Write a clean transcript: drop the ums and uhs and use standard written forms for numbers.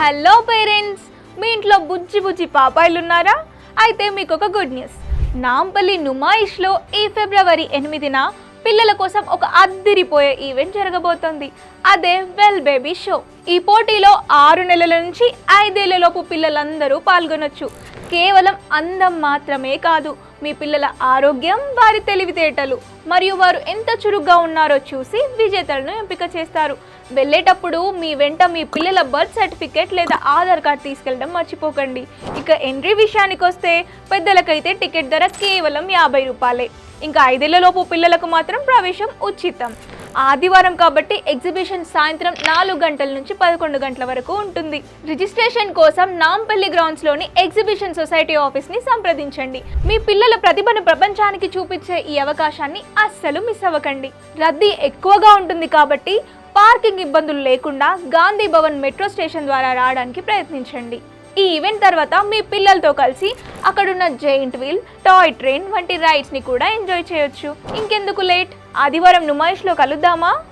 Hello parents, మీ ఇంట్లో బుజ్జి బుజ్జి పాపాయిలు ఉన్నారా? అయితే మీకు ఒక గుడ్ న్యూస్. నాంపల్లి నుమాయిష్లో ఈ ఫిబ్రవరి 8న పిల్లల కోసం ఒక అద్దిరిపోయే ఈవెంట్ జరగబోతోంది. అదే వెల్ బేబీ షో. ఈ పోటీలో 6 నెలల నుంచి 5 ఏళ్లలోపు పిల్లలందరూ పాల్గొనొచ్చు. కేవలం అందం మాత్రమే కాదు, మీ పిల్లల ఆరోగ్యం, వారి తెలివితేటలు మరియు వారు ఎంత చురుగ్గా ఉన్నారో చూసి విజేతలను ఎంపిక చేస్తారు. వెళ్ళేటప్పుడు మీ వెంట మీ పిల్లల బర్త్ సర్టిఫికేట్ లేదా ఆధార్ కార్డ్ తీసుకెళ్ళడం మర్చిపోకండి. ఇక ఎంట్రీ విషయానికి వస్తే పెద్దలకైతే టికెట్ ధర కేవలం 50 రూపాయలే. ఇంకా 5 ఏళ్లలోపు పిల్లలకు మాత్రం ప్రవేశం ఉచితం. ఆదివారం కాబట్టి ఎగ్జిబిషన్ సాయంత్రం 4 గంటల నుంచి 11 గంటల వరకు ఉంటుంది. రిజిస్ట్రేషన్ కోసం నాంపల్లి గ్రౌండ్స్లోని ఎగ్జిబిషన్ సొసైటీ ఆఫీస్ని సంప్రదించండి. మీ పిల్లల ప్రతిభను ప్రపంచానికి చూపించే ఈ అవకాశాన్ని అస్సలు మిస్ అవ్వకండి. రద్దీ ఎక్కువగా ఉంటుంది కాబట్టి పార్కింగ్ ఇబ్బందులు లేకుండా గాంధీ భవన్ మెట్రో స్టేషన్ ద్వారా రావడానికి ప్రయత్నించండి. ఈ ఈవెంట్ తర్వాత మీ పిల్లలతో కలిసి అక్కడున్న జైంట్ వీల్, టాయ్ ట్రైన్ వంటి రైడ్స్ని కూడా ఎంజాయ్ చేయొచ్చు. ఇంకెందుకు లేట్, ఆదివారం నుమాయిష్లో కలుద్దామా?